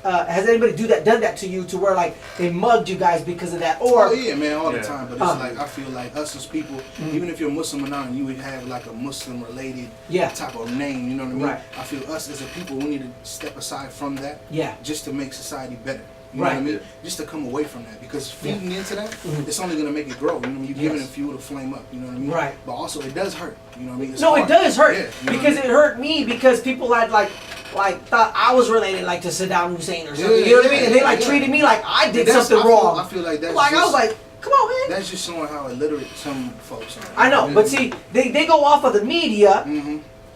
has anybody done that to you to where like they mugged you guys because of that? Or oh yeah, man, all the time. But it's like I feel like us as people, even if you're Muslim or not, you would have like a Muslim related type of name. You know what I mean? Right. I feel us as a people, we need to step aside from that. Yeah. Just to make society better. You know what I mean? Just to come away from that, because feeding into that, it's only gonna make it grow. You know what I mean? You're giving it fuel to flame up. You know what I mean? Right. But also, it does hurt. You know what I mean? It's no, hard. it does hurt because it hurt me because people had like thought I was related like to Saddam Hussein or something. You know what I mean? And they like treated me like I did something wrong. I feel like that's like I was like, come on, man. That's just showing how illiterate some folks are. I know, but see, they go off of the media,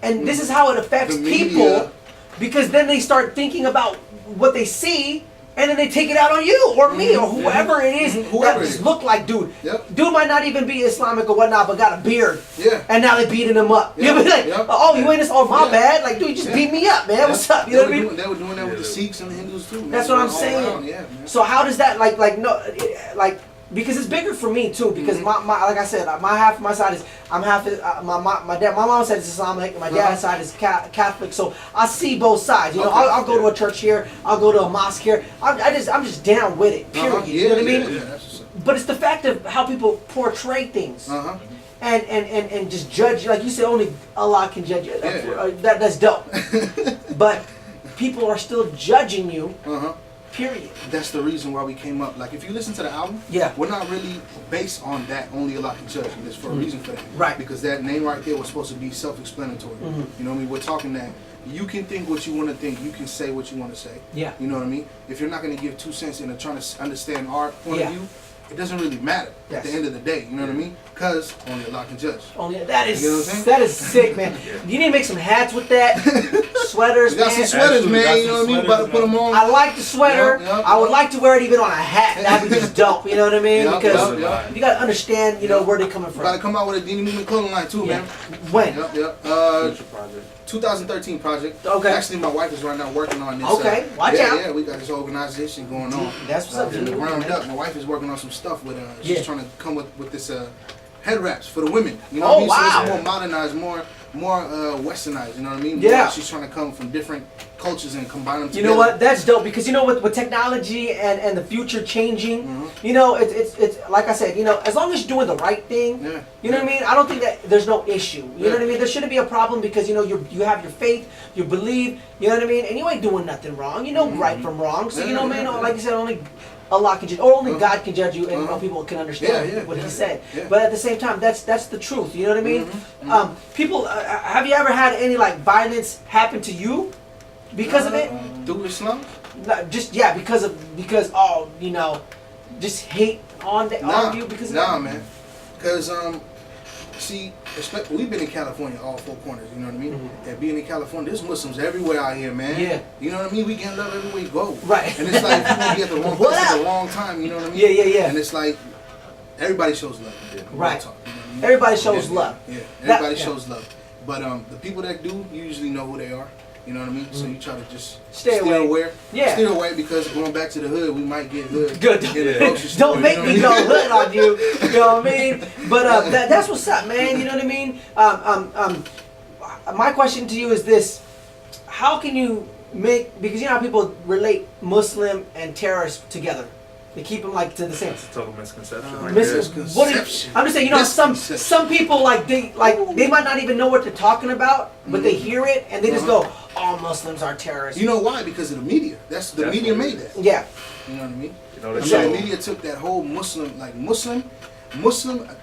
and this is how it affects people, because then they start thinking about what they see. And then they take it out on you or me or whoever it is that just look like dude. Dude might not even be Islamic or whatnot, but got a beard. And now they beating him up. You know what I mean? Like, oh, you ain't this? Oh, my bad. Like, dude, you just beat me up, man. What's up? You know what I mean? They were doing that with the Sikhs and the Hindus too. Man. That's what I'm saying. So how does that like because it's bigger for me too, because my like I said, my side is I'm half my dad, my mom's side is Islamic, and my dad's side is Catholic. So I see both sides. You know, I'll go to a church here, I'll go to a mosque here. I'm just down with it. Period. You know what I mean? But it's the fact of how people portray things. And just judge, like you said, only Allah can judge you. That's dope. But people are still judging you. Period. That's the reason why we came up. Like, if you listen to the album, we're not really based on that. Only Allah can judge. And there's for a reason for that. Right. Because that name right there was supposed to be self-explanatory. You know what I mean? We're talking that you can think what you want to think. You can say what you want to say. Yeah. You know what I mean? If you're not going to give 2 cents into trying to understand our point of view, it doesn't really matter at the end of the day. You know what I mean? Because only Allah can judge. Only that is that is sick, man. You need to make some hats with that, sweaters. You got some sweaters, man. You know what I mean? About to put them on. I like the sweater. I would like to wear it even on a hat. That'd be just dope. You know what I mean? Because you gotta understand, you know, where they're coming from. Gotta come out with a Deeny movement clothing line too, man. When? 2013 project. Okay. Actually, my wife is right now working on this. Okay. Watch out. Yeah, we got this organization going on. That's what's up. From the ground up. My wife is working on some stuff with she's trying to come with this head wraps for the women. You know what I mean? So it's more modernized, more westernized. You know what I mean? Yeah. She's trying to come from different cultures and combine them together. You know what? That's dope, because you know with technology and the future changing, you know, it's like I said, you know, as long as you're doing the right thing, you know what I mean? I don't think that there's no issue. You know what I mean? There shouldn't be a problem, because you know you have your faith, you believe, you know what I mean? And you ain't doing nothing wrong. You know right from wrong. So you know, man, like you said, only Allah can judge, or only God can judge you, and people can understand what He said. But at the same time, that's the truth. You know what I mean? People, have you ever had any like violence happen to you because of it? Through Islam? Just because you know, just hate on you because of that. Nah, man. Because see, we've been in California, all four corners, you know what I mean? And being in California, there's Muslims everywhere out here, man. Yeah. You know what I mean? We get love everywhere we go. Right. And it's like, you're going to be at the wrong place at the wrong time, you know what I mean? Yeah. And it's like, everybody shows love. Right. Talk, you know what I mean? Everybody shows love. Yeah, everybody shows love. But the people that do, you usually know who they are. You know what I mean? So you try to just stay away. Yeah. Stay away, because going back to the hood, we might get hood. Good. Don't make me go hood on you. You know what I mean? But that's what's up, man. You know what I mean? My question to you is this: how can you make, because you know how people relate Muslim and terrorist together? They keep them like to the same. It's a total misconception. I'm just saying, you know, some people they might not even know what they're talking about, but they hear it and they just go, "All Muslims are terrorists." You know why? Because of the media. That's the media made that. Yeah. You know what I mean? You know, the media took that whole Muslim.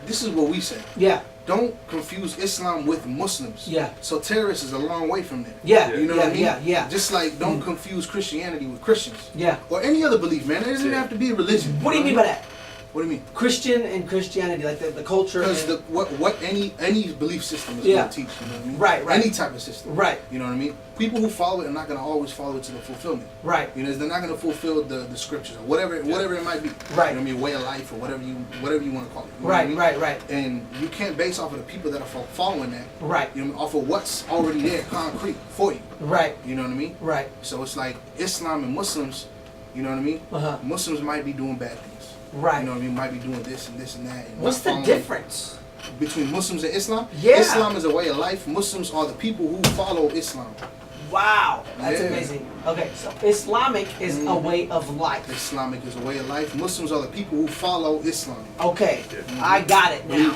This is what we say. Yeah. Don't confuse Islam with Muslims. Yeah. So terrorists is a long way from there. Yeah. You know what I mean? Yeah. Just like don't confuse Christianity with Christians. Yeah. Or any other belief, man. It doesn't have to be religion. What do you mean by that? What do you mean? Christian and Christianity, like the culture. Because what any belief system is going to teach, you know what I mean? Right. Any type of system. Right. You know what I mean? People who follow it are not going to always follow it to the fulfillment. Right. You know, they're not going to fulfill the scriptures or whatever it might be. Right. You know what I mean? Way of life or whatever you want to call it. You know what I mean? Right. And you can't base off of the people that are following that. Right. You know, off of what's already there, concrete for you. Right. You know what I mean? Right. So it's like Islam and Muslims. You know what I mean? Muslims might be doing bad things. Right. You know what I mean? Might be doing this and this and that. And what's the difference between Muslims and Islam? Yeah. Islam is a way of life. Muslims are the people who follow Islam. Wow, that's amazing. Okay, so Islamic is a way of life. Islamic is a way of life. Muslims are the people who follow Islam. Okay, I got it now.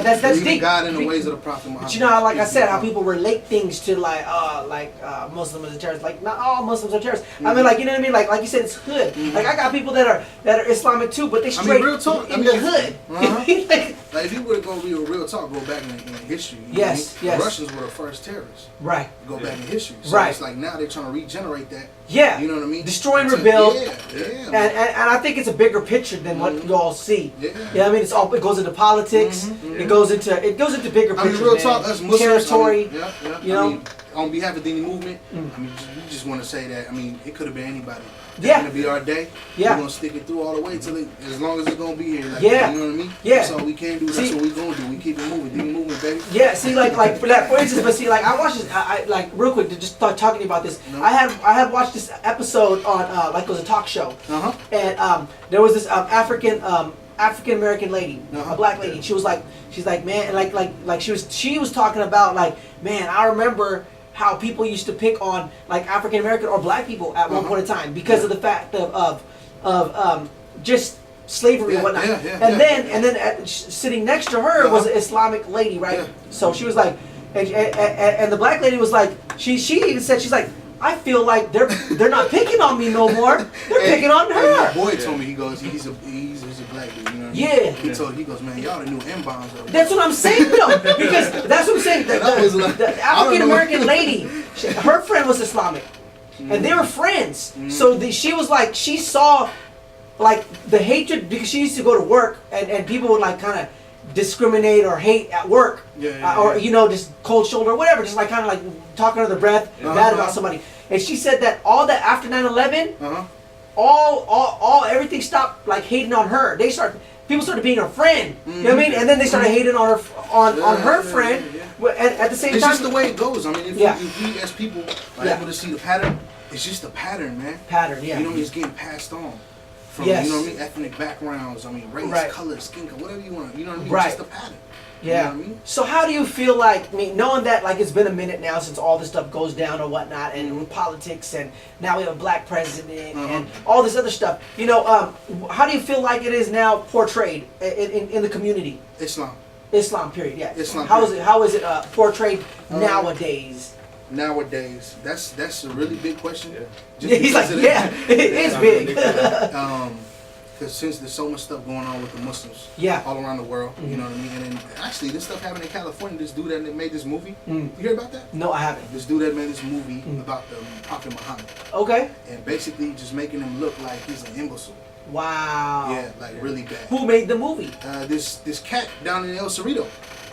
That's deep. God in the ways of the Prophet Muhammad. But you know how, like I said, how people relate things to like Muslim as a terrorist. Like not all Muslims are terrorists. I mean, like you know what I mean. Like you said, it's hood. Like I got people that are Islamic too, but they straight real talk. in the hood. Like if you were to go be a real talk, go back in history. Yes. The Russians were the first terrorists. Right. Go back in history. So it's like now they're trying to regenerate that. Yeah. You know what I mean? Destroy and rebuild. Yeah. And I think it's a bigger picture than what you all see. Yeah. I mean, it goes into politics. It goes into bigger picture. I mean, real talk, us Muslims. Territory. You know. I mean, on behalf of the Deeny movement, I mean, we just want to say that. I mean, it could have been anybody. It's gonna be our day. We're gonna stick it through all the way till as long as it's gonna be here. Like, you know what I mean? That's all we can do. That's what we gonna do. We keep it moving. Deeny movement, baby. Yeah. See, like for that, for instance, but see, like I watched this. I like real quick to just start talking about this. No. I had watched this episode on like it was a talk show, and there was this African American lady, a black lady. She's like, man, like she was talking about like, man, I remember how people used to pick on like African American or black people at one point in time because of the fact of just slavery and whatnot. And then sitting next to her was an Islamic lady, right? So she was like, and the black lady was like, she even said, she's like, I feel like they're not picking on me no more. They're picking on her. My boy told me, he goes, he's a black dude, you know what I mean? He goes, man, y'all the new M-bombs. That's what I'm saying though, because that's what I'm saying. The African American lady, her friend was Islamic, and they were friends. So she was like, she saw like the hatred because she used to go to work and people would like kind of discriminate or hate at work, or you know, just cold shoulder or whatever, just like kind of like talking under the breath bad about somebody. And she said that all that after 9/11, all everything stopped like hating on her. People started being her friend. You know what I mean? And then they started hating on her on her friend. And at the same time, it's just the way it goes. I mean, if we as people are able to see the pattern, it's just a pattern, man. You know what I mean? It's getting passed on. From, you know what I mean, ethnic backgrounds, I mean, race, color, skin color, whatever you want, you know what I mean? It's just a pattern. You know what I mean? So how do you feel like, I mean, knowing that like it's been a minute now since all this stuff goes down or whatnot, and with politics, and now we have a black president, and all this other stuff, you know, how do you feel like it is now portrayed in the community? Islam, period, yeah. How is it portrayed nowadays? Nowadays, that's a really big question. He's like, it is big. Because since there's so much stuff going on with the Muslims all around the world, you know what I mean? And then actually, this stuff happened in California. This dude that made this movie, you hear about that? No, I haven't. This dude that made this movie about the Prophet Muhammad. Okay. And basically just making him look like he's an imbecile. Wow. Yeah, like really bad. Who made the movie? This cat down in El Cerrito.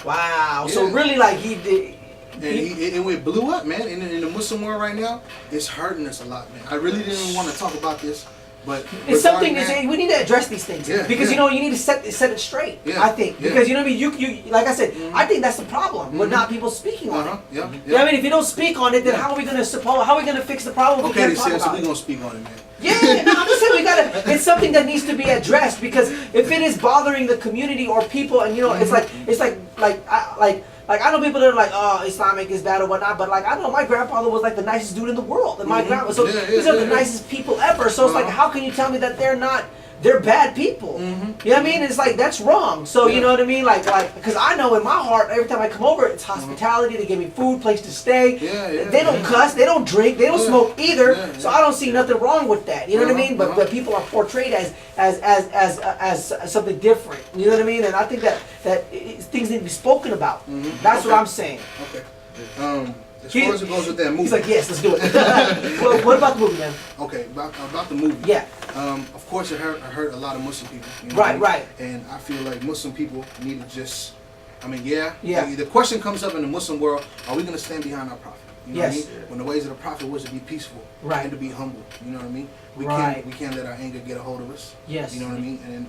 Wow. Yeah. So really, like he did. And it blew up, man. In the Muslim world right now, it's hurting us a lot, man. I really didn't want to talk about this, but it's something that we need to address these things because you know you need to set it straight. I think because you know what I mean. You like I said, I think that's the problem with not people speaking on it. You know what I mean? If you don't speak on it, then how are we gonna fix the problem? Okay, so we're gonna speak on it, man. Yeah, no, I'm just saying it's something that needs to be addressed because if it is bothering the community or people, and you know, it's like I know people that are like, oh, Islamic is bad or whatnot, but like I know my grandfather was like the nicest dude in the world, and my grandma, so these are the nicest people ever. So it's like, how can you tell me that they're bad people? You know what I mean? It's like that's wrong. So you know what I mean? Like because I know in my heart, every time I come over, it's hospitality. They give me food, place to stay. They don't cuss, they don't drink, they don't smoke either. So I don't see nothing wrong with that. You know what I mean? But people are portrayed as something different. You know what I mean? And I think that things need to be spoken about. That's what I'm saying. Okay. As far as it goes with that movie. He's like, yes, let's do it. Well, what about the movie, man? Okay, about the movie. Yeah. Of course, it hurt a lot of Muslim people. You know right. And I feel like Muslim people need to just, I mean, like, the question comes up in the Muslim world: are we going to stand behind our prophet? You know what I mean? When the ways of the prophet was to be peaceful and to be humble. You know what I mean? We can't let our anger get a hold of us. Yes. You know what I mean?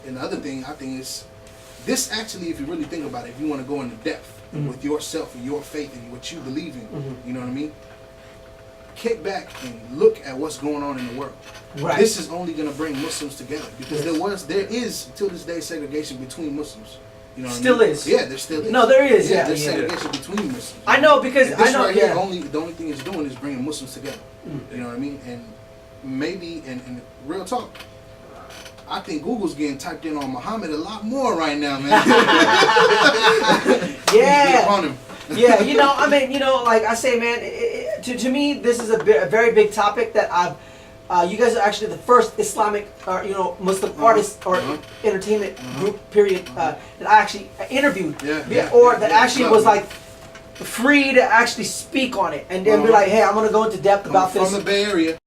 And the other thing I think is, this actually, if you really think about it, if you want to go into depth with yourself and your faith and what you believe in, you know what I mean? Kick back and look at what's going on in the world. This is only going to bring Muslims together because there is till this day segregation between Muslims. You know what Still I mean? is. Yeah, there still is. No, there is. Yeah, there's yeah. segregation between Muslims. I know because And this I know. right here, Yeah. the only thing it's doing is bringing Muslims together. You know what I mean? And maybe, and real talk, I think Google's getting typed in on Muhammad a lot more right now, man. Yeah. On him. Yeah, you know, I mean, you know, like I say, man, to me, this is a very big topic that I've. You guys are actually the first Islamic, you know, Muslim artist or entertainment group, period, that I actually interviewed, that actually was like free to actually speak on it and then be like, hey, I'm gonna go into depth about this. From the Bay Area.